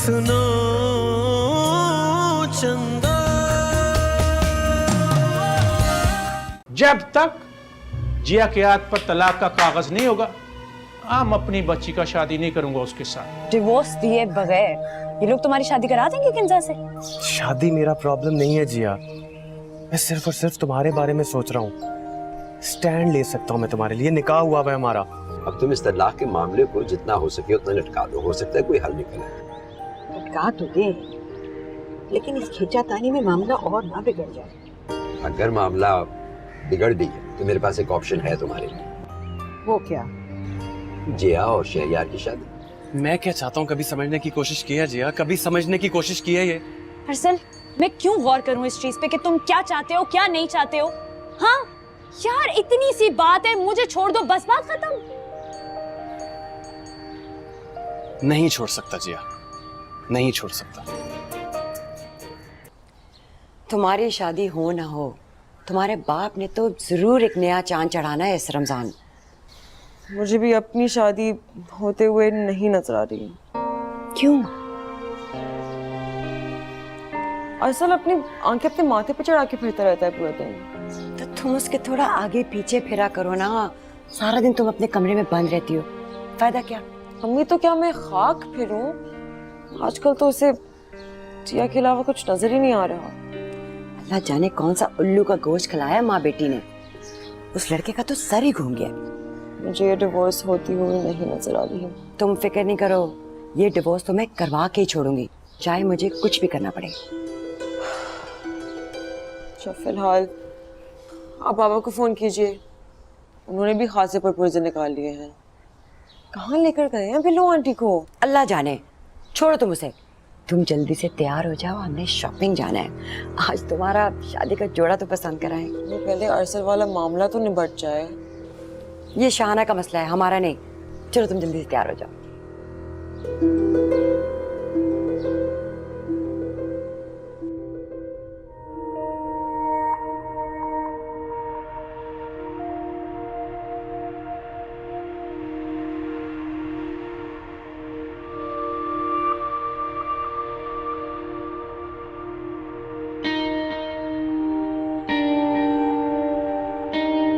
सुनो चंदा। जब तक जिया के हाथ पर तलाक का कागज नहीं होगा, हम अपनी बच्ची का शादी नहीं करूंगा उसके साथ। डिवोर्स दिए बगैर ये लोग तुम्हारी शादी करा देंगे किंजा से? शादी मेरा प्रॉब्लम नहीं है जिया, मैं सिर्फ और सिर्फ तुम्हारे बारे में सोच रहा हूँ। स्टैंड ले सकता हूँ मैं तुम्हारे लिए, निकाह हुआ है हमारा। अब तुम इस तलाक के मामले को जितना हो सके उतना लटका दो, हो सकता है कोई हल निकले। लटका तो दे, लेकिन इस खींचातानी में मामला और ना बिगड़ जाए। अगर मामला बिगड़ भी है तो मेरे पास एक ऑप्शन है तुम्हारे लिए। वो क्या? जिया और शहरयार की शादी। मैं क्या चाहता हूँ कभी समझने की कोशिश की है जिया, कभी समझने की कोशिश की है ये? अरसल, मैं क्यों गौर करूं इस चीज पे कि तुम क्या चाहते हो क्या नहीं चाहते हो? हाँ यार, इतनी सी बात है, मुझे छोड़ दो, बस बात खत्म। नहीं छोड़ सकता जिया, नहीं छोड़ सकता। तुम्हारी शादी हो ना हो, तुम्हारे बाप ने तो जरूर एक नया चांद चढ़ाना है इस रमजान। मुझे भी अपनी शादी होते हुए नहीं नजर आ रही। क्यों? असल अपनी आंखें अपने माथे पे चढ़ा के फिरता रहता है पूरा दिन। तो तुम उसके थोड़ा आगे पीछे फिरा करो ना। सारा दिन तुम अपने कमरे में बंद रहती हो, फायदा क्या? अम्मी तो क्या मैं खाक फिरूं? आजकल तो उसे जिया के अलावा कुछ नजर ही नहीं आ रहा। अल्लाह जाने कौन सा उल्लू का गोश्त खिलाया माँ बेटी ने, उस लड़के का तो सर ही घूम गया। मुझे ये डिवोर्स होती हुई नहीं नजर आ रही है। तुम फिक्र नहीं करो, ये डिवोर्स तो मैं करवा के ही छोड़ूंगी, चाहे मुझे कुछ भी करना पड़े। अच्छा फिलहाल आप बाबा को फोन कीजिए, उन्होंने भी खासे पर पुर्जे निकाल लिए हैं। कहाँ लेकर गए हैं बिल्लू आंटी को? अल्लाह जाने, छोड़ो तुम उसे। तुम जल्दी से तैयार हो जाओ, हमने शॉपिंग जाना है। आज तुम्हारा शादी का जोड़ा तो पसंद कराएं। ये पहले अरसल वाला मामला तो निबट जाए। ये शाहाना का मसला है, हमारा नहीं। चलो तुम जल्दी से तैयार हो जाओ।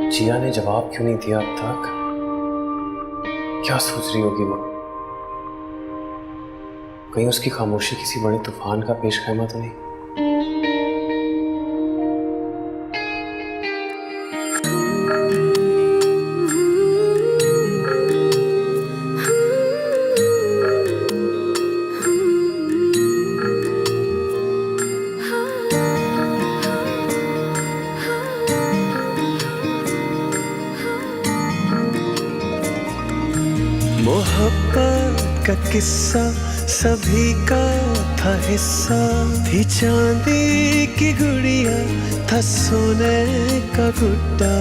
जिया ने जवाब क्यों नहीं दिया अब तक? क्या सोच रही होगी वो? कहीं उसकी खामोशी किसी बड़े तूफान का पेश खैमा तो नहीं? मोहब्बत का किस्सा सभी का था हिस्सा, थी चांदी की गुड़िया था सोने का गुड्डा।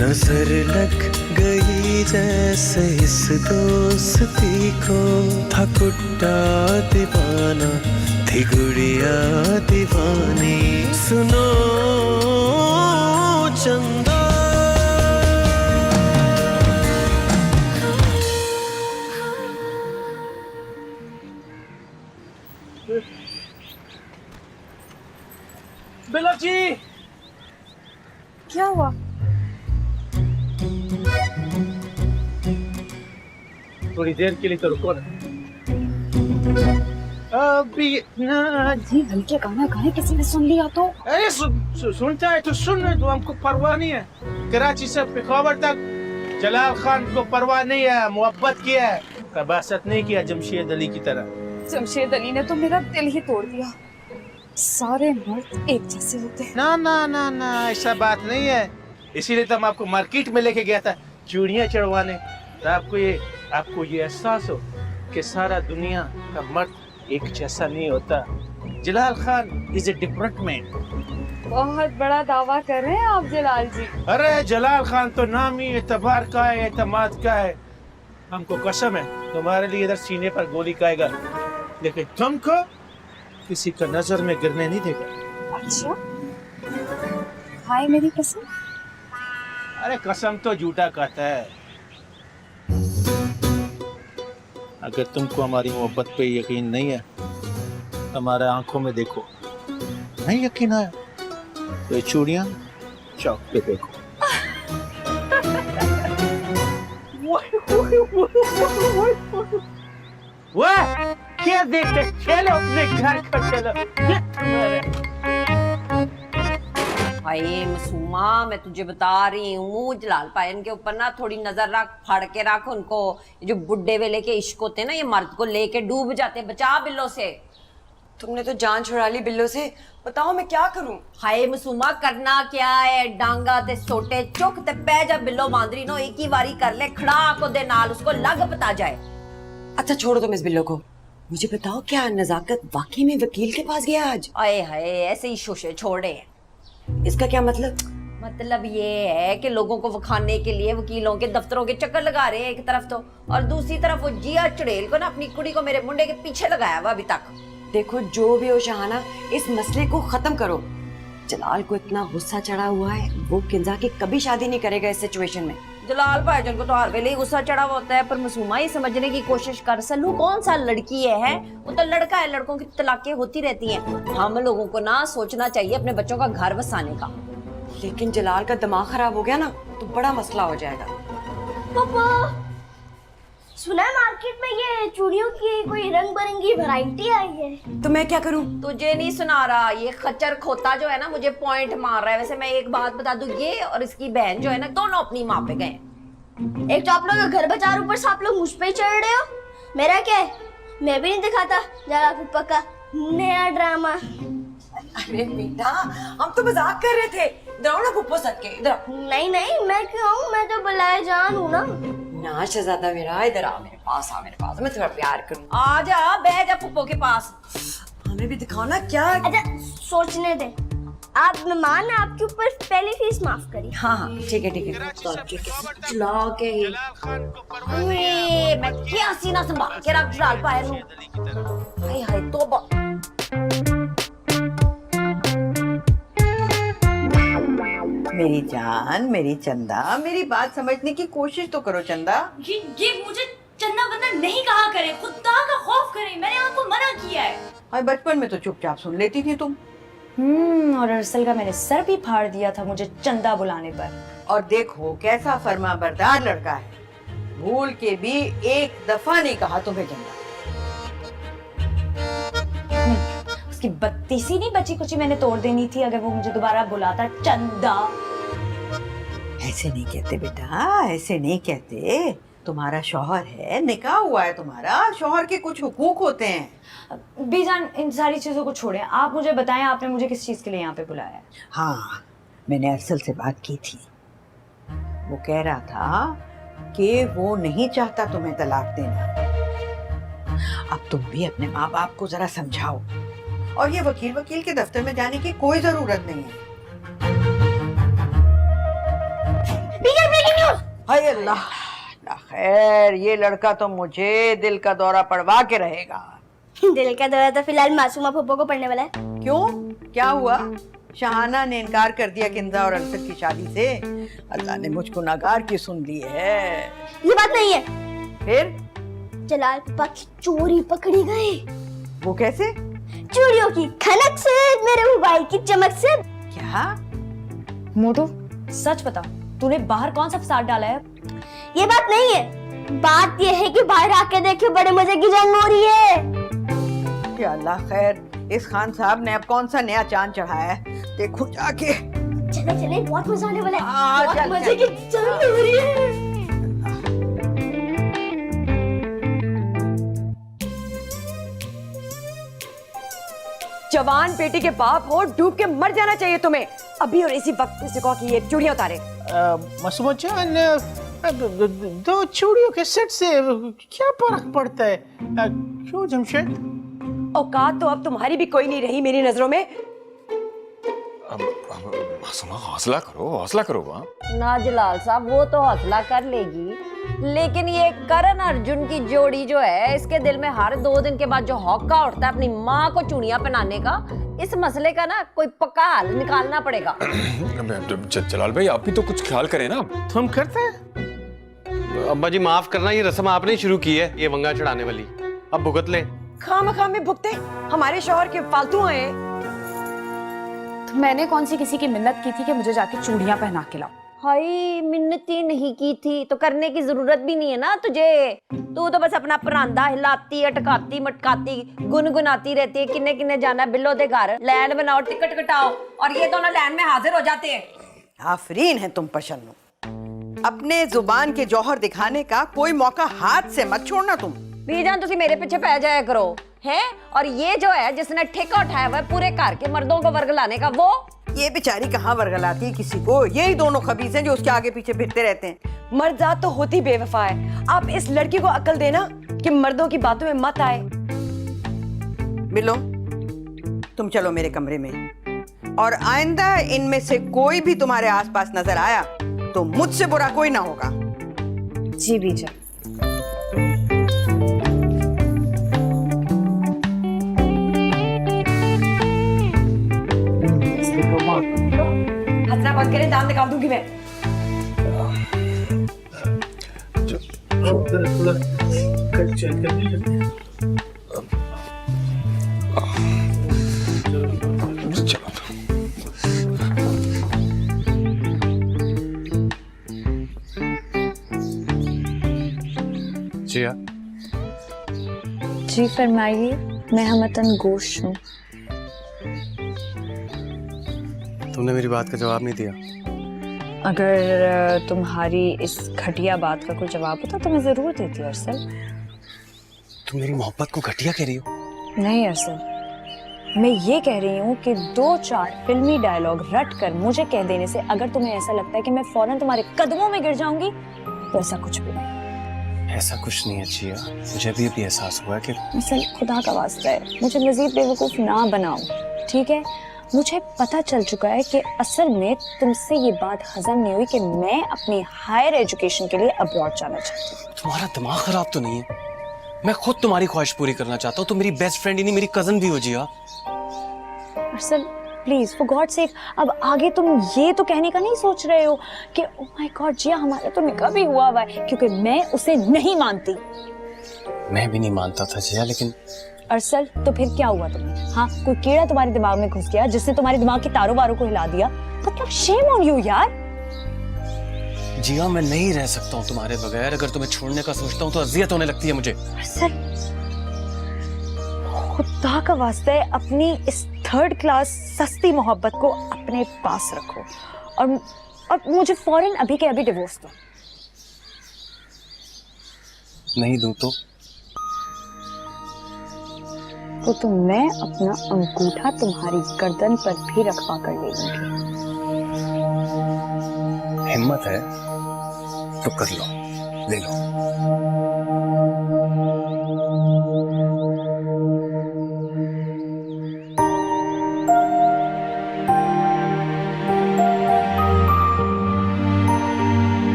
नजर लग गई जैसे इस दोस्ती को, था गुड्डा दीवाना थी गुड़िया दीवानी। सुनो चंदा। बिलक जी, क्या हुआ? थोड़ी देर के लिए तो रुको ना। अभी ना जी हल्के गाना गाए, किसी ने सुन लिया तो? अरे सुनता है तो सुन, तो हमको परवाह नहीं है। कराची से पेशावर तक जलाल खान को परवाह नहीं है, मोहब्बत किया है, कबासत नहीं किया जमशेद अली की तरह। जमशेद अली ने तो मेरा दिल ही तोड़ दिया। सारे मर्द एक जैसे होते हैं। ना ना ना ना, ऐसा बात नहीं है। इसीलिए तो हम आपको मार्केट में लेके गया था चूड़ियाँ चढ़वाने, तो आपको ये एहसास हो कि सारा दुनिया का मर्द एक जैसा नहीं होता। Jalal Khan is a different man. बहुत बड़ा दावा कर रहे हैं आप जलाल जी। अरे जलाल खान तो नाम ही एतबार का है, एतमाद का है। हमको कसम है तुम्हारे लिए इधर सीने पर गोली खाएगा, लेकिन तुमको किसी का नजर में गिरने नहीं देगा। अच्छा, हाय मेरी कसम। अरे कसम तो झूठा कहता है। अगर तुमको हमारी मोहब्बत पे यकीन नहीं है, हमारे आंखों में देखो। नहीं यकीन आया तो ये चूड़ियां चौक पे देखो। वाह, क्या देखते, चलो अपने घर को चलो। भाई मासूमा, मैं तुझे बता रही हूँ, जलाल पायन के ऊपर ना थोड़ी नजर रख, फाड़ के रख उनको। ये जो बुड्ढे वेले के इश्क होते हैं ना, ये मर्द को लेके डूब जाते हैं। बचा बिल्लो से। तुमने तो जान छुड़ा ली बिल्लो से, बताओ मैं क्या करूं? हाय मासूमा, करना क्या है? डांगा ते सोटे चुक ते पै जा बिल्लो बांदरी नो, एक ही बारी कर ले खड़ा को दे नाल, उसको लग पता जाए। अच्छा छोड़ो तुम इस बिल्लो को, मुझे बताओ क्या नजाकत वाकई में वकील के पास गया आज? आए हाय, ऐसे ही शोशे छोड़े। इसका क्या मतलब? मतलब ये है कि लोगों को वखाने के लिए वकीलों के दफ्तरों के चक्कर लगा रहे हैं एक तरफ तो, और दूसरी तरफ वो जिया चुड़ैल को ना अपनी कुड़ी को मेरे मुंडे के पीछे लगाया हुआ अभी तक। देखो जो भी हो शहाना, इस मसले को खत्म करो। जलाल को इतना गुस्सा चढ़ा हुआ है, वो किंजा की कभी शादी नहीं करेगा इस सिचुएशन में। जलाल भाईजान को तो हर वेले ही गुस्सा चढ़ा हुआ होता है, पर मासूमा ये समझने की कोशिश कर, सल्लू कौन सा लड़की है? वो तो लड़का है, लड़कों की तलाकें होती रहती हैं। हम लोगों को ना सोचना चाहिए अपने बच्चों का घर बसाने का। लेकिन जलाल का दिमाग खराब हो गया ना तो बड़ा मसला हो जाएगा। पापा, सुना है मार्केट में ये चूड़ियों की कोई रंग बिरंगी वैरायटी आई है। तो मैं क्या करूं? तुझे नहीं सुना रहा, ये खच्चर खोता जो है ना मुझे पॉइंट मार रहा है। वैसे मैं एक बात बता दूं, ये और इसकी बहन जो है ना, दोनों अपनी माँ पे गए। एक तो आप लोग घर बचा, ऊपर से आप लोग मुझ पे ही चढ़ रहे हो। मेरा क्या है, मैं भी नहीं दिखाता जरा पप्पा का नया ड्रामा। अरे बेटा, हम तो मजाक कर रहे थे। इधर आओ ना पुप्पो सट के, इधर आओ। नहीं नहीं, मैं क्यों आऊं, मैं तो बुलाए जान हूँ ना। ना शहजादा मेरा, इधर आ मेरे पास, आ मेरे पास, मैं थोड़ा प्यार करूं। आ जा, बैठ जा पुप्पो के पास। हमें भी दिखाओ ना क्या। अच्छा सोचने दे, आप मेहमान ने आपके ऊपर पहली फीस माफ करी। हाँ हाँ ठीक है ठीक है। मैं क्या सीना संभाल के रख डाल पाया हूँ। हाय हाय तौबा। मेरी जान, मेरी चंदा, मेरी बात समझने की कोशिश तो करो चंदा। ये मुझे चंदा बंदा नहीं कहा करे, खुदा का खौफ करे, मैंने आपको मना किया है। और बचपन में तो चुपचाप सुन लेती थी तुम। और अरसल का मैंने सर भी फाड़ दिया था मुझे चंदा बुलाने पर। और देखो कैसा फर्माबरदार लड़का है, भूल के भी एक दफा नहीं कहा तुम्हें चंदा। उसकी बत्तीसी नहीं बची कुची मैंने तोड़ देनी थी अगर वो मुझे दोबारा बुलाता चंदा। ऐसे नहीं कहते बेटा, ऐसे नहीं कहते। तुम्हारा शौहर है, निकाह हुआ है तुम्हारा, शौहर के कुछ हुकूक होते हैं। बीजान इन सारी चीजों को छोड़ें, आप मुझे बताएं आपने मुझे किस चीज के लिए यहाँ पे बुलाया है? हाँ, मैंने अरसल से बात की थी। वो कह रहा था कि वो नहीं चाहता तुम्हें तलाक देना। अब तुम भी अपने माँ बाप को जरा समझाओ, और ये वकील के दफ्तर में जाने की कोई जरूरत नहीं है। हाय अल्लाह, खैर ये लड़का तो मुझे दिल का दौरा पड़वा के रहेगा। दिल का दौरा तो फिलहाल मासूमा फुप्पो को पड़ने वाला है। क्यों, क्या हुआ? शहाना ने इनकार कर दिया किंजा और अरशद की शादी से। अल्लाह ने मुझको नागार की सुन ली है। ये बात नहीं है। फिर जलाल पापा की चोरी पकड़ी गई। वो कैसे? चूड़ियों की खनक से, मेरे मोबाइल की चमक से। क्या? मोटू सच बता, तूने बाहर कौन सा फसाद डाला है? ये बात नहीं है, बात ये है कि बाहर आके देखे बड़े मजे की जंग हो रही है। या अल्लाह खैर, इस खान साहब ने अब कौन सा नया चांद चढ़ाया है, देखो जाके। चले चले, बहुत मजा आने वाला है। हाँ, बहुत चल, मजे चल। की जंग हो रही है। जवान बेटी के बाप हो, डूब के मर जाना चाहिए तुम्हें। अभी और इसी वक्त किसी को कि ये चूड़ियां उतारे। मासूमा जान, दो चूड़ियों के सेट से क्या फर्क पड़ता है? क्यों जमशेद? औकात तो अब तुम्हारी भी कोई नहीं रही मेरी नजरों में। मासूमा हौसला करो हाँ। ना जलाल साहब, वो तो हौसला कर लेगी, लेकिन ये करण अर्जुन की जोड़ी जो है, इसके दिल में हर 2 दिन के बाद जो हौका उठता है अपनी माँ को चूड़ियां पहनाने का, इस मसले का ना कोई पक्का हल निकालना पड़ेगा। जलाल भाई आप भी तो कुछ ख्याल करें ना। तुम करते हैं? अब्बा जी माफ करना, ये रस्म आपने ही शुरू की है, ये वंगा चढ़ाने वाली। अब भुगत ले। खाम में भुगते, हमारे शौहर के फालतू आए। तो मैंने कौन सी किसी की मिन्नत की थी कि मुझे जाके चूड़ियां पहना के लाओ? हाय, मिन्नती नहीं की थी तो करने की जरूरत भी नहीं है ना तुझे। तू तो बस अपना परांदा हिलाती अटकाती मटकाती गुनगुनाती रहती है। किन्ने किन्ने जाना है बिल्लो दे घर, लैंड बनाओ, टिकट कटाओ, और ये दोनों लैंड में हाजिर हो जाते हैं। आफरीन है तुम पशन्नू, अपने जुबान के जौहर दिखाने का कोई मौका हाथ से मत छोड़ना तुम। बीजान तुसी मेरे पीछे पै जाया करो है। और ये जो है जिसने ठेका उठाया हुआ है पूरे घर के मर्दों को वर्गलाने का, वो ये बेचारी कहाँ वर्गलाती है किसी को, यही दोनों खबीस हैं जो उसके आगे पीछे फिरते रहते हैं। मर्दात तो होती बेवफा है। आप इस लड़की को अकल देना कि मर्दों की बातों में मत आए। बिल्लो, तुम चलो मेरे कमरे में, और आइंदा इनमें से कोई भी तुम्हारे आसपास नजर आया तो मुझसे बुरा कोई ना होगा। जी बीजा। हंसना बंद करे, दांत निकाल दूंगी मैं। जिया, जी फरमाइए, मैं हमतन गोश हूँ। तुमने मेरी बात का जवाब नहीं दिया। अगर तुम्हारी इस घटिया बात का कोई जवाब होता तो मैं जरूर देती अरसल। तुम मेरी मोहब्बत को घटिया कह रही हो? नहीं अरसल, मैं ये कह रही हूँ कि 2-4 फिल्मी डायलॉग रट कर मुझे कह देने से अगर तुम्हें ऐसा लगता है कि मैं फौरन तुम्हारे कदमों में गिर जाऊंगी तो ऐसा कुछ भी नहीं। ऐसा कुछ नहीं है जिया, मुझे भी अभी एहसास हुआ कि असल खुदा का वास्ता है, मुझे मजीद बेवकूफ ना बनाओ, ठीक है? मुझे पता चल चुका है कि असल में तुमसे ये बात हजम नहीं हुई कि मैं अपनी हायर एजुकेशन के लिए अब्रॉड जाना चाहती हूँ। तुम्हारा दिमाग खराब तो नहीं है? मैं खुद तुम्हारी ख्वाहिश पूरी करना चाहता हूँ। तुम मेरी बेस्ट फ्रेंड ही नहीं, मेरी कजन भी हो जिया। अरसल प्लीज फॉर गॉड सेक, अब आगे तुम ये तो कहने का नहीं सोच रहे हो कि ओह माय गॉड जिया हमारा तो निकाह भी हुआ है, क्योंकि मैं उसे नहीं मानती। मैं भी नहीं मानता था जिया, लेकिन अरसल तो फिर क्या हुआ तुम्हें? हाँ, कोई कीड़ा तुम्हारे दिमाग में घुस गया जिसने तुम्हारे दिमाग की तारों बारों को हिला दिया? मतलब शेम ऑन यू यार। जिया मैं नहीं रह सकता हूँ तुम्हारे बगैर। अगर तुम्हें छोड़ने का सोचता हूँ तो अजियत होने लगती है मुझे। अरसल खुदा का वास्ता है, अपनी इस 3rd क्लास सस्ती मोहब्बत को अपने पास रखो और मुझे फौरन अभी के अभी डिवोर्स दो। नहीं दूं तो मैं अपना अंगूठा तुम्हारी गर्दन पर भी रखवा कर ले लूंगी। हिम्मत है तो कर लो, ले लो।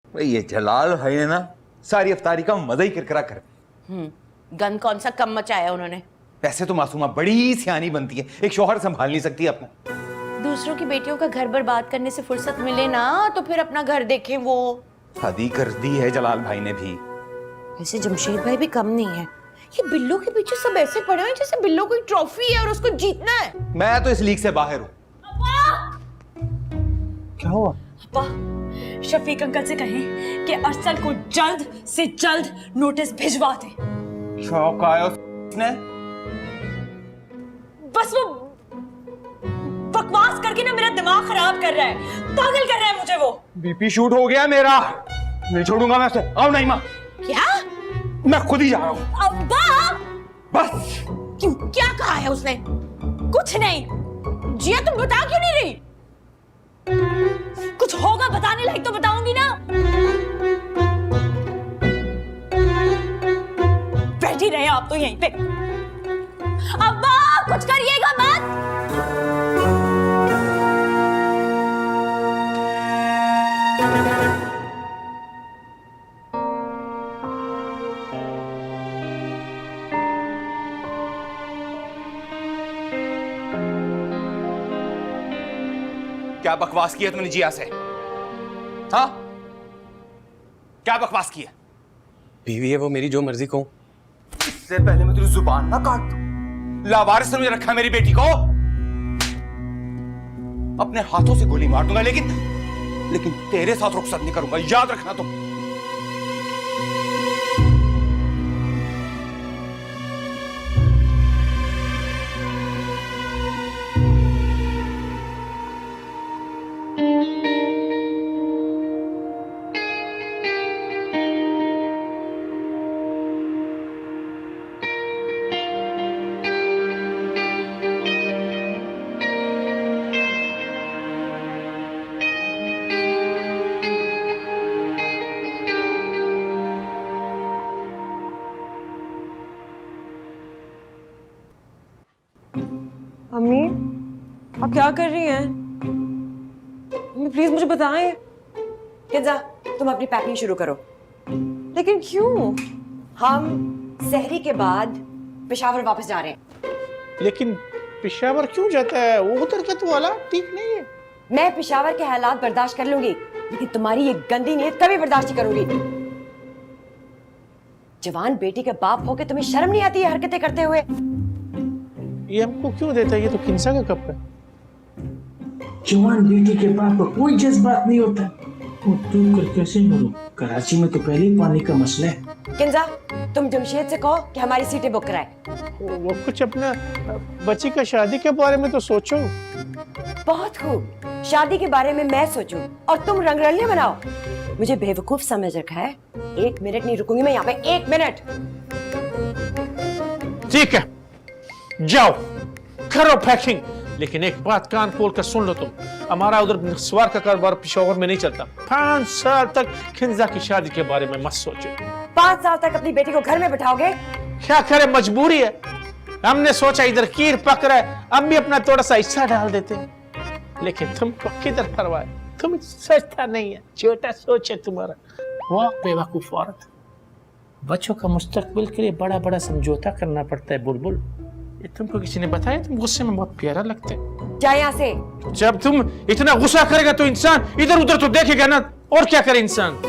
भाई ये जलाल भाई ने ना सारी अफ्तारी का मजा ही किरकिरा कर। गन कौन सा कम मचाया उन्होंने? वैसे तो मासूमा बड़ी सियानी बनती है, एक शौहर संभाल नहीं सकती अपना। दूसरों की बेटियों का घर बर्बाद करने से फुर्सत मिले ना तो फिर अपना घर देखें। वो शादी कर दी है जलाल भाई ने भी। वैसे जमशेद भाई भी कम नहीं है। ये बिल्लो के पीछे सब ऐसे पड़े हैं जैसे बिल्लो कोई ट्रॉफी है और उसको जीतना है। मैं तो इस लीग से बाहर हूँ। क्या हुआ? शफीक अंकल से कहें कि अरसल को जल्द से जल्द नोटिस भिजवा दे। शौक आया उसने? बस वो बकवास करके ना मेरा दिमाग खराब कर रहा है, पागल कर रहा है मुझे वो। बीपी शूट हो गया मेरा, नहीं छोड़ूंगा मैं उसे। आओ नहीं माँ। क्या? मैं खुद ही जा रहा हूँ। अब्बा! बस। क्यों, क्या कहा है उसने? कुछ नहीं। जिया तुम बता क्यों नहीं रही? कुछ होगा बताने लायक तो बताऊंगी ना। बैठी रहे आप तो यहीं पे। अब्बा कुछ करिएगा मत। क्या बकवास किया तुमने जिया से? हाँ, क्या बकवास किया? बीवी है वो मेरी, जो मर्जी कहूं। इससे पहले मैं तेरी जुबान ना काट दूं। लावारिस समझ रखा है मेरी बेटी को। अपने हाथों से गोली मार दूंगा, लेकिन तेरे साथ रुखसत नहीं करूंगा, याद रखना तुम। अम्मी, आप क्या कर रही हैं? अम्मी प्लीज मुझे बताएं। किंजा, तुम अपनी पैकिंग शुरू करो। लेकिन क्यों? हम सहरी के बाद पेशावर वापस जा रहे हैं। लेकिन पेशावर क्यों जाता है? वो उधर का तो हालात ठीक नहीं है। मैं पेशावर के हालात बर्दाश्त कर लूंगी, लेकिन तुम्हारी ये गंदी नीयत कभी बर्दाश्त नहीं करूंगी। जवान बेटी के बाप होके तुम्हें शर्म नहीं आती है हरकतें करते हुए? ये हमको क्यों देता है? ये तो किंसा का कप है। जवान बेटी के पाप को कोई जज्बात नहीं होता। वो तू कर कैसे बोलूं? कराची में तो पहले ही पानी का मसला है। किंजा, तुम जमशेद से कहो कि हमारी सीटें बुक कराए। वो कुछ अपना बच्ची का शादी के बारे में तो सोचो। बहुत खूब, शादी के बारे में मैं सोचूं और तुम रंगरलियां बनाओ। मुझे बेवकूफ समझ रखा है? 1 मिनट नहीं रुकूंगी मैं यहाँ पे, 1 मिनट। ठीक है, जाओ करो पैकिंग, लेकिन एक बात कान खोल कर सुन लो तुम। हमारा उधर सवार का कारोबार पेशावर में नहीं चलता। 5 साल तक खिंजा की शादी के बारे में मत सोचो। 5 साल तक अपनी बेटी को घर में बिठाओगे? क्या करे, मजबूरी है। हमने सोचा इधर कीर पक रहा है, हम भी अपना थोड़ा सा हिस्सा डाल देते हैं। लेकिन तुमको किधर परवाह है? तुम सोचता नहीं है, छोटा सोच है तुम्हारा। वाह बेवकूफ औरत। बच्चों का मुस्तकबिल के लिए बड़ा बड़ा समझौता करना पड़ता है बुलबुल। ये तुमको किसी ने बताया? तुम गुस्से में बहुत प्यारा लगते हैं। जा यहाँ से। जब तुम इतना गुस्सा करेगा तो इंसान इधर उधर तो देखेगा ना, और क्या करे इंसान।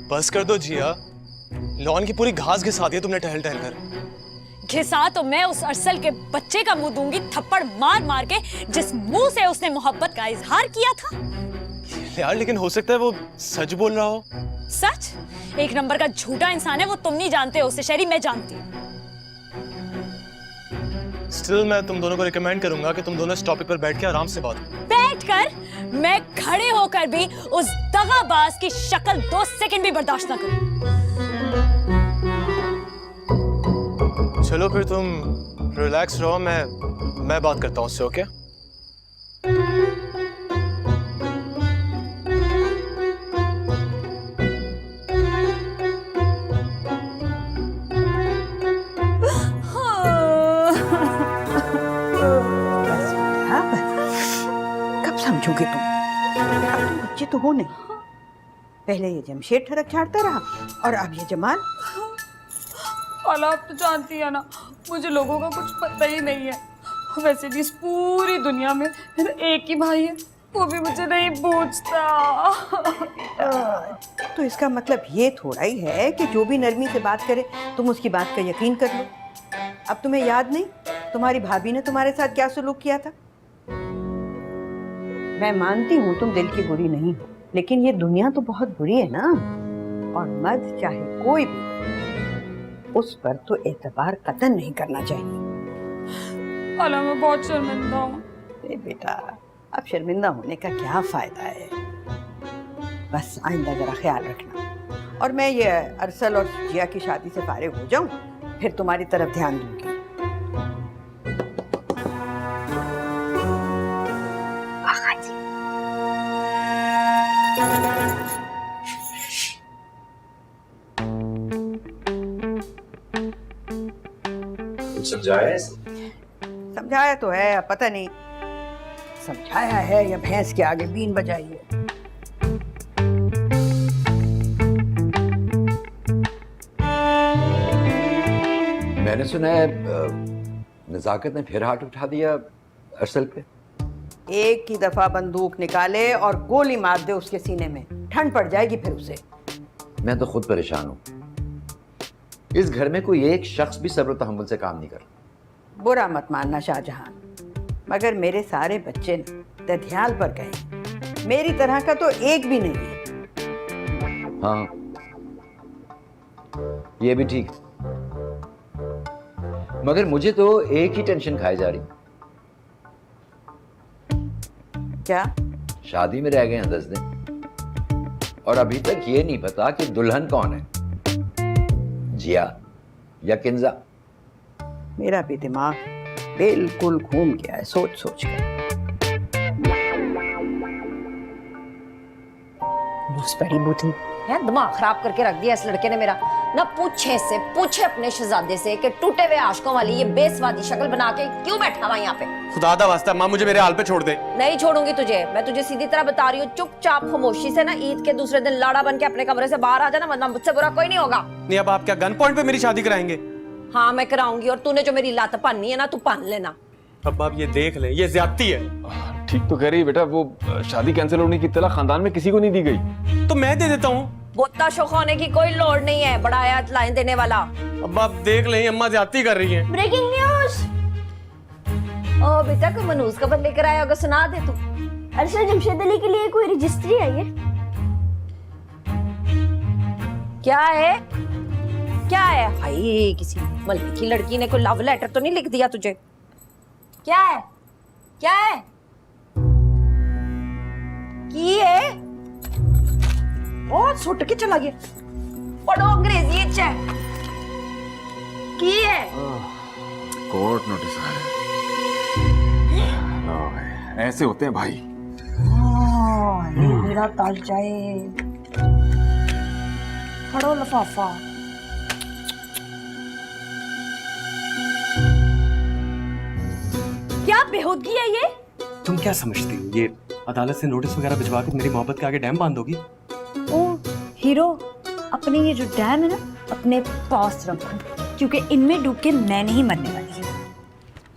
बस कर दो जिया, लॉन की पूरी घास घिसा दी तुमने टहल टहल कर। घिसा तो मैं उस अरसल के बच्चे का मुंह दूंगी थप्पड़ मार मार के, जिस मुंह से उसने मोहब्बत का इजहार किया था। यार लेकिन हो सकता है वो सच बोल रहा हो। सच? 1 नंबर का झूठा इंसान है वो, तुम नहीं जानते हो उसे, शहरी मैं जानती हूँ। स्टिल मैं तुम दोनों को रिकमेंड करूंगा कि तुम दोनों इस टॉपिक पर बैठ के आराम से बात करो। बैठकर? मैं खड़े होकर भी उस दगाबाज की शक्ल 2 सेकंड भी बर्दाश्त ना करूं। चलो फिर तुम रिलैक्स रहो, मैं बात करता हूँ उससे। ओके? कब समझोगे तुम? अब तुम बच्चे तो हो नहीं। पहले ये जमशेद ठरक छाड़ता रहा और अब ये जमाल। आप तो जानती है ना, मुझे लोगों का कुछ पता ही नहीं है। वैसे भी इस पूरी दुनिया में मेरा एक ही भाई है, वो भी मुझे नहीं पूछता। तो इसका मतलब ये थोड़ा ही है कि जो भी नरमी से बात करे तुम उसकी बात का यकीन कर लो। अब तुम्हें याद नहीं तुम्हारी भाभी ने तुम्हारे साथ क्या सुलूक किया था? मैं मानती हूँ तुम दिल की बुरी नहीं हो, लेकिन ये दुनिया तो बहुत बुरी है ना, और मर्द चाहे कोई भी उस पर तो एतबार कतई नहीं करना चाहिए। अला मैं बहुत शर्मिंदा हूँ। बेटा अब शर्मिंदा होने का क्या फायदा है, बस आइंदा जरा ख्याल रखना। और मैं ये अरसल और जिया की शादी से फारिग हो जाऊं फिर तुम्हारी तरफ ध्यान दूंगी। समझाया तो है, अब पता नहीं समझाया है या भैंस के आगे बीन बजाई है। मैंने सुना है नजाकत ने फिर हाथ उठा दिया अरसल पे। एक ही दफा बंदूक निकाले और गोली मार दे उसके सीने में, ठंड पड़ जाएगी फिर उसे। मैं तो खुद परेशान हूँ। इस घर में कोई एक शख्स भी सब्र तहम्मुल से काम नहीं कर रहा। बुरा मत मानना शाहजहां, मगर मेरे सारे बच्चे दधियाल पर गए, मेरी तरह का तो एक भी नहीं है। हाँ ये भी ठीक, मगर मुझे तो एक ही टेंशन खाई जा रही। क्या? शादी में रह गए हैं 10 दिन और अभी तक ये नहीं पता कि दुल्हन कौन है, जिया या किंजा। मेरा भी दिमाग बिल्कुल घूम गया है सोच सोच कर। बड़ी बुद्धि है, दिमाग खराब करके रख दिया इस लड़के ने मेरा। ना पूछे अपने शहजादे से कि टूटे हुए आशिकों वाली ये बेसवादी शक्ल बना के क्यों बैठा हुआ यहाँ पे। खुदा दा वास्ता माँ मुझे मेरे हाल पे छोड़ दे। नहीं छोड़ूंगी तुझे, मैं तुझे सीधी तरह बता रही हूँ, चुपचाप खामोशी से ना ईद के दूसरे दिन लाड़ा बन के अपने कमरे से बाहर आ जाना, वरना मुझसे बुरा कोई नहीं होगा। नहीं अब आप क्या गन पॉइंट पे मेरी शादी कराएंगे? हाँ मैं कराऊंगी, और तूने जो मेरी लात पानी है ना तू पान लेना। अब आप ये देख ले, ये ज्यादती है। ठीक तो कह रही है बेटा, वो शादी कैंसिल होने की इत्तला खानदान में किसी को नहीं दी गई। तो मैं दे देता हूँ। बोता शोख होने की कोई लोड़ नहीं है, बड़ा आया लाइन देने वाला। अब आप देख लें अम्मा ज्यादती कर रही हैं। Breaking news. ओ बेटा कोई मनूज खबर लेकर आया होगा, सुना दे तू। अरशद जमशेद अली के लिए कोई रजिस्ट्री आई है? क्या है क्या है? भाई किसी मलकी की लड़की ने कोई लव लेटर तो नहीं लिख दिया तुझे? क्या है क्या है की है? बहुत सुट के चला गया। पढ़ो अंग्रेजी की है? कोर्ट नोटिस आया। ऐसे होते हैं भाई। मेरा ताल जाए। पढ़ो लफाफा। क्या बेहूदगी है ये? तुम क्या समझती हो ये अदालत से नोटिस वगैरह भिजवा कर मेरी मोहब्बत के आगे डैम बांध दोगी? ओ हीरो, अपने ये जो डैम है ना अपने पास रखो, क्योंकि इनमें डूब के मैं नहीं मरने वाली।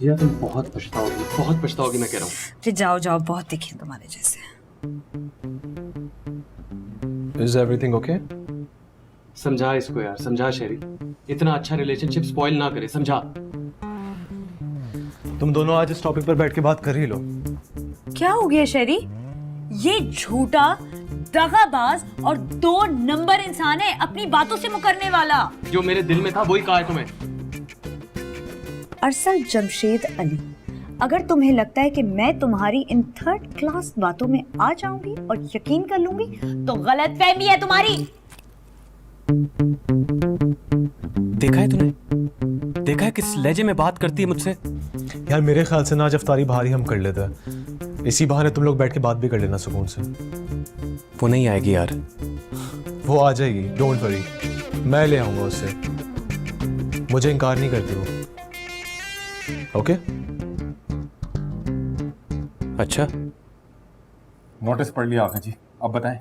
या तुम बहुत पछताओगी मैं कह रहा हूँ। फिर जाओ जाओ, बहुत दिखे तुम्हारे जैसे। Is everything okay? समझा इसको यार, समझा शेरी, इतना अच्छा रिलेशनशिप स्पॉइल ना करे, समझा। तुम दोनों आज इस टॉपिक पर बैठ के बात कर ही लो। क्या हो गया शेरी? ये झूठा, दगाबाज और 2 नंबर इंसान है, अपनी बातों से मुकरने वाला। जो मेरे दिल में था वही कहा है तुम्हें। अरसल जमशेद अली, अगर तुम्हें लगता है कि मैं तुम्हारी इन 3rd क्लास बातों में आ जाऊंगी और यकीन कर लूंगी तो गलतफहमी है तुम्हारी। देखा है तूने? देखा है किस लहजे में बात करती है मुझसे? यार मेरे ख्याल से ना आज अफ्तारी बाहर ही हम कर लेते हैं, इसी बहाने तुम लोग बैठ के बात भी कर लेना सुकून से। वो नहीं आएगी यार। वो आ जाएगी, डोंट वरी, मैं ले आऊंगा उससे, मुझे इनकार नहीं करती वो। ओके? अच्छा नोटिस पढ़ लिया आका जी, अब बताएं।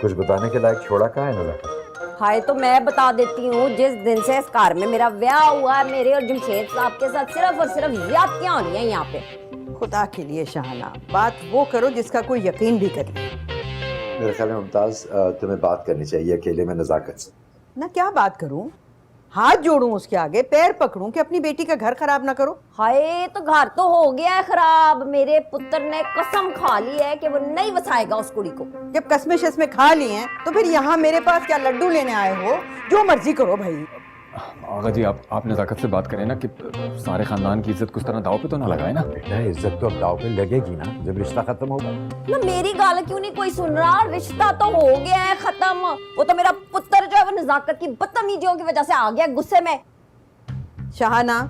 कुछ बताने के लायक छोड़ा कहाँ है नजाकत? हाय तो मैं बता देती हूँ, जिस दिन से इस कार में मेरा ब्याह हुआ है, मेरे और जमशेद साहब के साथ सिर्फ और सिर्फ ज्यादतियां हो रही हैं यहाँ पे। खुदा के लिए शाहना, बात वो करो जिसका कोई यकीन भी करे। मेरे ख्याल में मुमताज तुम्हें बात करनी चाहिए अकेले में नजाकत से। ना क्या बात करूं, हाथ जोड़ूं उसके आगे, पैर पकड़ूं कि अपनी बेटी का घर खराब ना करो। हाय तो घर तो हो गया है खराब, मेरे पुत्र ने कसम खा ली है कि वो नहीं बसाएगा उस कुड़ी को। जब कसमें शस्में खा ली हैं तो फिर यहाँ मेरे पास क्या लड्डू लेने आए हो? जो मर्जी करो भाई। आगा जी आप नजाकत से बात करें ना कि सारे खानदान की इज्जत कुछ तरह दाव पे तो ना लगाए ना। बेटा इज्जत तो अब दाव पे लगेगी ना जब रिश्ता खत्म होगा। ना मेरी गाल क्यों नहीं कोई सुन रहा? रिश्ता तो हो गया है खत्म। वो तो मेरा पुत्र जो है वो नजाकत की बदतमीजियों की वजह से आ गया गुस्से में। शाहाना,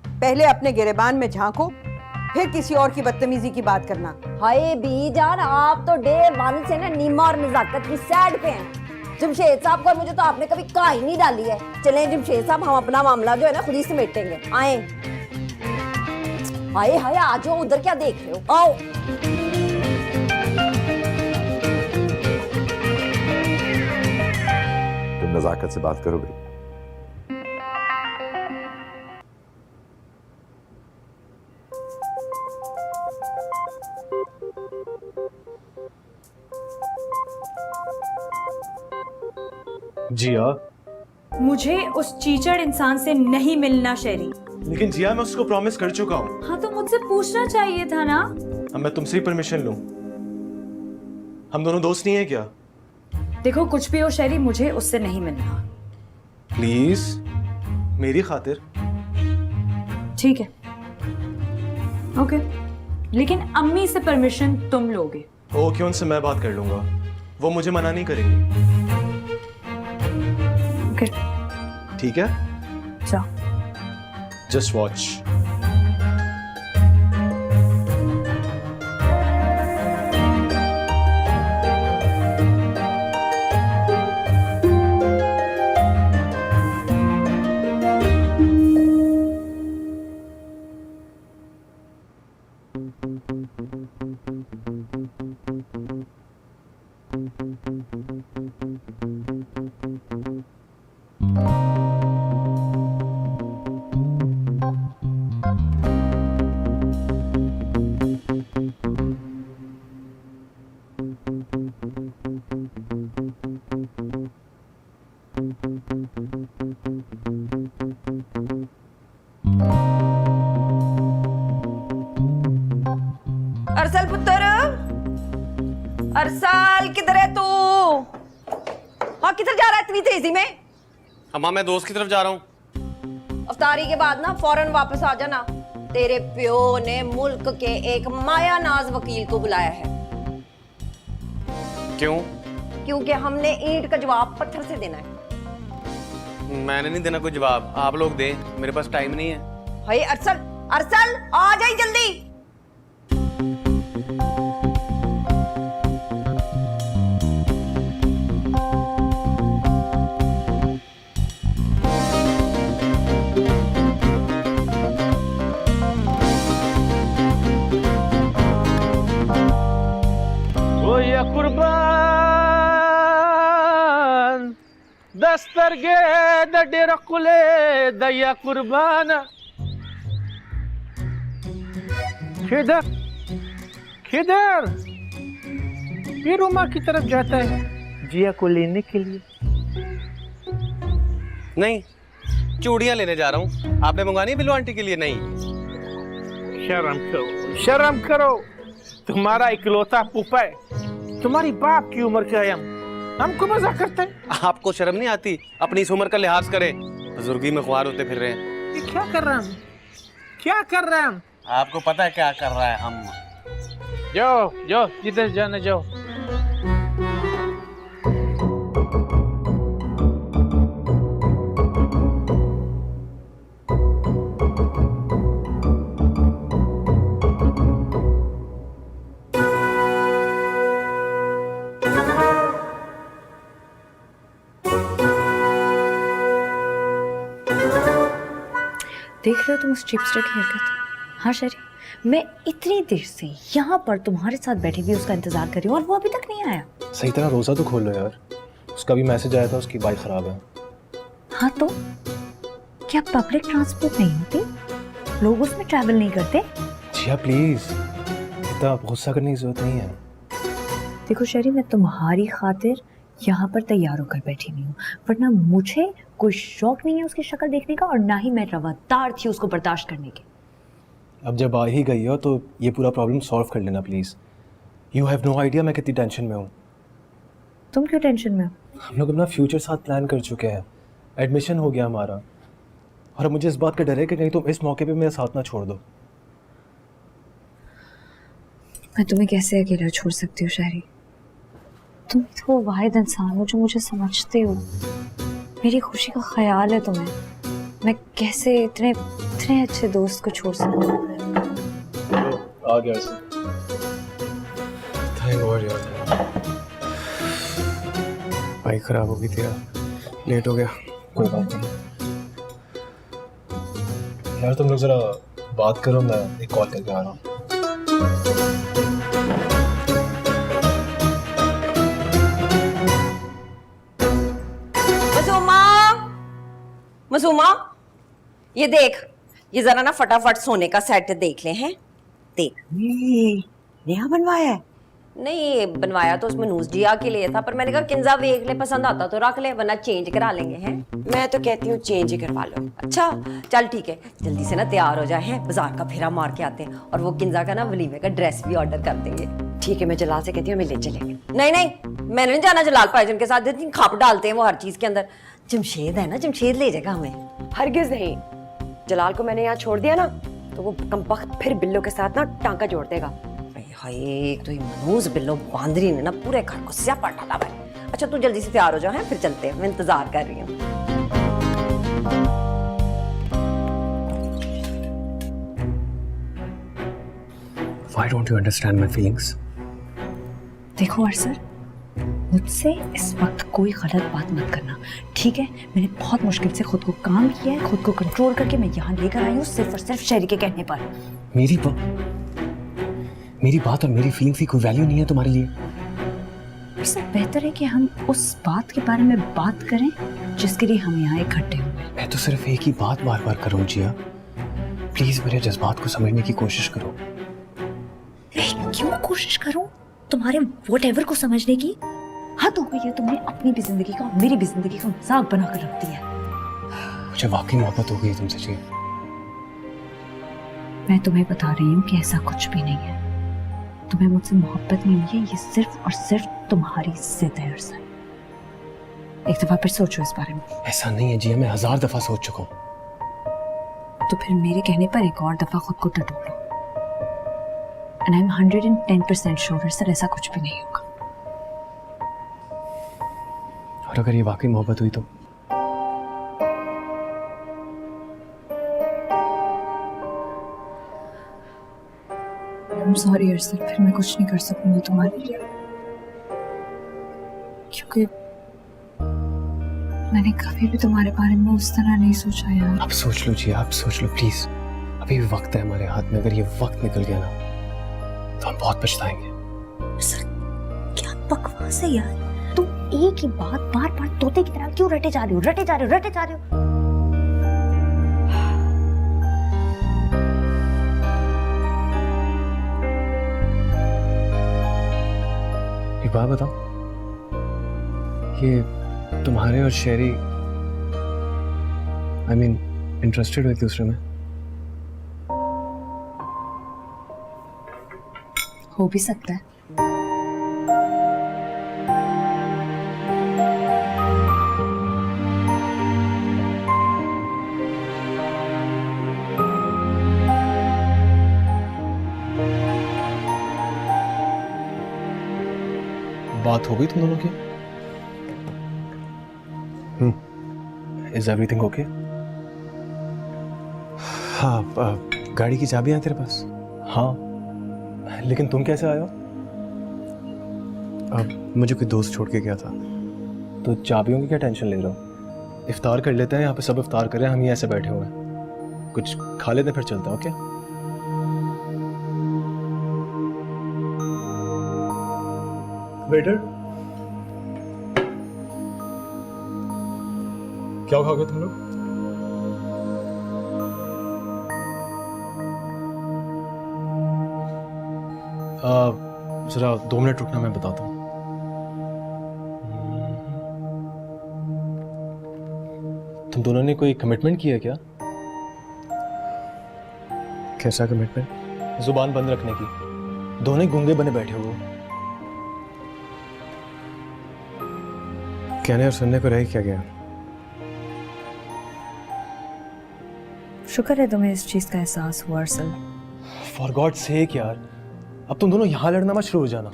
पहले अपने गिरेबान में झांको, फिर किसी और की बदतमीजी की बात करना। हाय बीजान, आप तो डे वन से ना नीमा और नजाकत की साइड पे हैं। जमशेद साहब को मुझे तो आपने कभी कहा ही नहीं डाली है। चलें जमशेद साहब, हम अपना मामला जो है ना खुद ही समेटेंगे। आए हाय हाय, आ जाओ, उधर क्या देख रहे हो, आओ। तुम नजाकत से बात करो भाई। जिया, मुझे उस चीचड़ इंसान से नहीं मिलना शेरी। लेकिन जिया मैं उसको प्रॉमिस कर चुका हूँ। हाँ तो मुझसे पूछना चाहिए था ना। अब मैं तुमसे ही परमिशन लूं। हम दोनों दोस्त नहीं है क्या? देखो कुछ भी हो शेरी, मुझे उससे नहीं मिलना। प्लीज मेरी खातिर। ठीक है, ओके, लेकिन अम्मी से परमिशन तुम लोगे। ओके, उनसे मैं बात कर लूंगा, वो मुझे मना नहीं करेंगी। ओके ठीक है, जाओ। Just watch. अरसल पुत्र, अरसल किधर है तू? हाँ किधर जा रहा है इतनी तेजी में? अम्मा मैं दोस्त की तरफ जा रहा हूँ। अफ्तारी के बाद ना फौरन वापस आ जाना। तेरे प्यो ने मुल्क के एक मायानाज वकील को बुलाया है। क्यों? क्योंकि हमने ईंट का जवाब पत्थर से देना है। मैंने नहीं देना कोई जवाब, आप लोग दें, मेरे पास टाइम नहीं है। भाई अरसल, अरसल आ जाइए जल्दी। ओ या कुर्बान दस्तरगे डेरा कुले दया कुर्बान। किधर किधर? ये रोमा की तरफ जाता है जिया को लेने के लिए। नहीं, चूड़ियां लेने जा रहा हूँ। आपने मंगवानी है बिल्लू आंटी के लिए? नहीं। शर्म करो, शर्म करो। तुम्हारा इकलौता पुप्पा है, तुम्हारी बाप की उम्र के हम हमको मजाक करते हैं। आपको शर्म नहीं आती? अपनी इस उम्र का लिहाज करें, बुजुर्गी में ख्वार होते फिर रहे हैं। ये क्या कर रहे हैं? क्या कर रहे हैं? आपको पता है क्या कर रहा है हम? जाओ जाओ, जिधर जाना जाओ। देख रहे हो तुम उस चिपस्टर की हरकत? हाँ शरी, मैं इतनी देर से यहाँ पर तुम्हारे साथ बैठी हुई उसका इंतजार कर रही हूँ और वो अभी तक नहीं आया। सही तरह रोजा तो खोल लो यार। उसका भी मैसेज आया था, उसकी बाइक खराब है। हाँ तो क्या पब्लिक ट्रांसपोर्ट नहीं होती? लोग उसमें ट्रैवल नहीं करते? जिया प्लीज, इतना गुस्सा करने की जरूरत नहीं है। देखो शरी, मैं तुम्हारी खातिर यहाँ पर तैयार होकर बैठी नहीं हूँ, वरना मुझे कोई शौक नहीं है उसकी शक्ल देखने का, और ना ही मैं रवादार थी उसको बर्दाश्त करने की। अब जब आ ही गई हो तो ये पूरा प्रॉब्लम सॉल्व कर लेना please. You have no idea मैं कितनी टेंशन में हूँ। तुम क्यों टेंशन में हो? हम लोग अपना फ्यूचर साथ प्लान कर चुके हैं, एडमिशन हो गया हमारा, और अब मुझे इस बात का डर है कि कहीं तुम इस मौके पे मेरा साथ ना छोड़ दो। मैं तुम्हें कैसे अकेला छोड़ सकती हूँ शहरी? तुम तो वाहिद इंसान हो जो मुझे समझते हो, मेरी खुशी का ख्याल है तुम्हें। मैं कैसे इतने इतने अच्छे दोस्त को छोड़ सकती हूँ? आ गया सर, थैंक गॉड यार। बाइक खराब हो गई थी यार, लेट हो गया। कोई बात नहीं यार, तुम लोग जरा बात करो, मैं एक कॉल करके आ रहा हूँ। मसूमा, ये देख, ये जरा ना फटाफट सोने का सेट देख ले हैं। देख, नया बनवाया है? नहीं बनवाया तो उसमें नूस जिया के लिए था, पर मैंने कहा किंजा देख ले, पसंद आता तो रख ले, वरना चेंज करा लेंगे हैं। मैं तो कहती हूँ चेंज ही करवा लो। अच्छा चल ठीक है, जल्दी से ना तैयार हो जाए, हैं बाजार का फेरा मार के आते हैं, और वो किंजा का ना वलीमे का ड्रेस भी ऑर्डर कर देंगे। ठीक है, मैं जलाल से कहती हूँ हमें ले चलेंगे। नहीं नहीं, मैंने नहीं जाना जलाल भाईजान के साथ, इतनी खाप डालते हैं वो हर चीज के अंदर। जमशेद है ना, जमशेद ले जाएगा हमें। हरगिज नहीं, जलाल को मैंने यहाँ छोड़ दिया ना तो वो कमबख्त फिर बिल्लो के साथ ना टांका जोड़ देगा। हाय, एक तो ये मनूस बिल्लो बांदरी ने ना पूरे घर को स्यापा डाला भाई। अच्छा तू जल्दी से तैयार हो जा, है फिर चलते हैं, मैं इंतजार कर रही हूँ। Why don't you understand my feelings? देखो अरसर, मुझसे इस वक्त कोई गलत बात मत करना, ठीक है? मैंने बहुत मुश्किल से खुद को काम किया है, खुद को कंट्रोल करके मैं यहाँ लेकर आई हूँ सिर्फ और सिर्फ शहरी के कहने पर। मेरी बात और मेरी फीलिंग्स की कोई वैल्यू नहीं है तुम्हारे लिए? इससे बेहतर है कि हम उस बात के बारे में बात करें जिसके लिए हम यहाँ इकट्ठे हुए। मैं तो सिर्फ एक ही बात बार बार कर रहा हूँ जिया, प्लीज मेरे जज्बात को समझने की कोशिश करो। क्यों कोशिश करूं तुम्हारे व्हाटएवर को समझने की? हद हो गई है, तुमने अपनी भी जिंदगी का और मेरी भी जिंदगी का मजाक बनाकर रख दिया। मुझे वाकई मोहब्बत हो गई है तुमसे जी। मैं तुम्हें बता रही हूँ कि ऐसा कुछ भी नहीं है। तुम्हें मुझसे मोहब्बत नहीं है, ये सिर्फ और सिर्फ तुम्हारी जिद है अरसर। एक दफा फिर सोचो इस बारे में। ऐसा नहीं है जिया, मैं 1000 दफा सोच चुका हूँ। तो फिर मेरे कहने पर एक और दफा खुद को टटोलो। And I'm 110% sure सर ऐसा कुछ भी नहीं होगा। और अगर ये वाकई मोहब्बत हुई तो? I'm sorry अरसर, फिर मैं कुछ नहीं कर सकूंगी तुम्हारे लिए, क्योंकि मैंने कभी भी तुम्हारे बारे में उस तरह नहीं सोचा यार। अब सोच लो जिया, अब सोच लो प्लीज, अभी भी वक्त है हमारे हाथ में। अगर ये वक्त निकल गया ना तो हम बहुत पछताएंगे। सर क्या बकवास है यार, तुम एक ही बात बार बार तोते की तरह क्यों रटे जा रहे हो, रटे जा रहे हो, रटे जा रहे हो। एक बात बताओ, ये तुम्हारे और शेरी I mean इंटरेस्टेड हो एक दूसरे में? हो भी सकता है। बात हो गई तुम दोनों की? Is everything okay? हाँ, गाड़ी की चाबियां हैं तेरे पास? हाँ, लेकिन तुम कैसे आए हो? अब मुझे कोई दोस्त छोड़ के गया था, तो चाबियों की क्या टेंशन ले रहे हो? इफ्तार कर लेते हैं, यहाँ पे सब इफ्तार कर रहे हैं, हम ही ऐसे बैठे हुए हैं, कुछ खा लेते हैं फिर चलते हैं। ओके? वेटर, क्या खाओगे तुम लोग? जरा 2 मिनट रुकना, मैं बताता हूँ। तुम दोनों ने कोई कमिटमेंट किया क्या? कैसा कमिटमेंट? जुबान बंद रखने की। दोनों ही गूंगे बने बैठे हो। कहने और सुनने को रह क्या गया? शुक्र है तुम्हें इस चीज का एहसास हुआ अरसल। फॉर गॉड सेक यार, अब तुम दोनों यहाँ लड़ना मत शुरू हो जाना।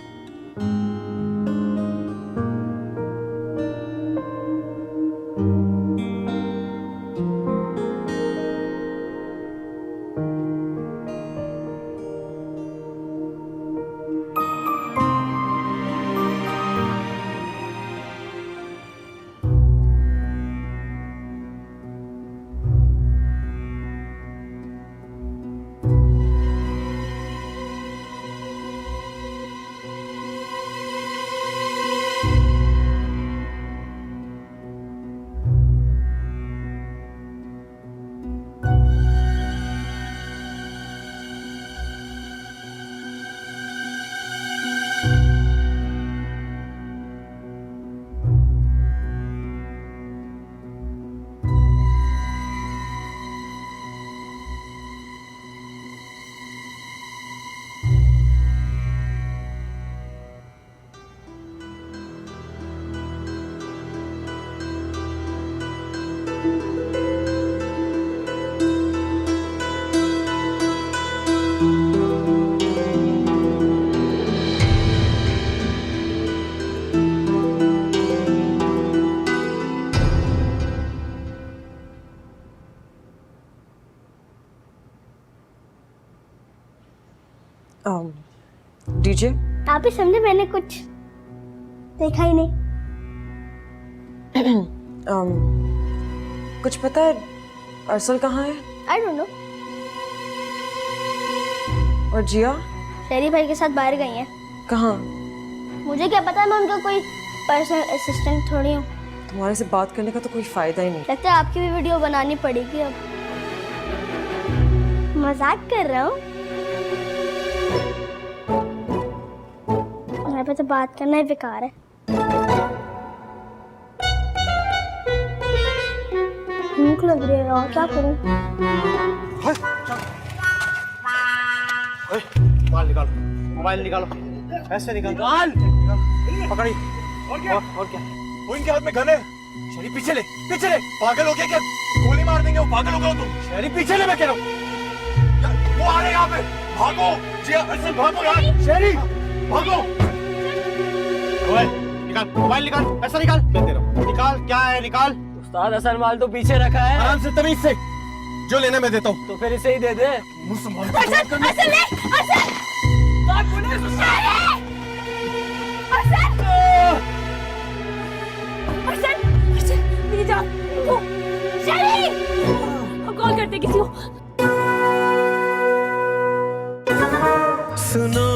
डीजे, आप ही समझे, मैंने कुछ देखा ही नहीं। कुछ पता है अरसल कहाँ है? I don't know. और जिया? शेरी भाई के साथ बाहर गई हैं। कहाँ? मुझे क्या पता, मैं उनका कोई पर्सनल असिस्टेंट थोड़ी हूँ। तुम्हारे से बात करने का तो कोई फायदा ही नहीं। लगता है आपकी भी वीडियो बनानी पड़ेगी अब। मजाक कर रहा हूँ। मेरे पे तो बात करना ही बेकार है। भूख लग रही है और क्या करूं? मोबाइल निकालो, मोबाइल निकालो, ऐसे निकाल, पकड़ी। और क्या? वो इनके हाथ में गन है। शरी पीछे ले, पीछे ले। पागल हो गया क्या? गोली मार देंगे वो। पागल हो गए हो तुम। शरी पीछे ले, मैं कह रहा हूँ। वो आ रहे हैं यहाँ पे। भागो जिया, ऐसे भागो यार। शेरी भागो। मोबाइल निकाल, मोबाइल निकाल, ऐसा निकाल, मैं दे रहा हूँ। निकाल, क्या है निकाल। उस्ताद असल माल तो पीछे रखा है। आराम से, तमीज से। जो लेना मैं देता हूँ। तो फिर इसे ही दे दे। मेरी जान, शेरी, हम कॉल करते किसी को। सुनो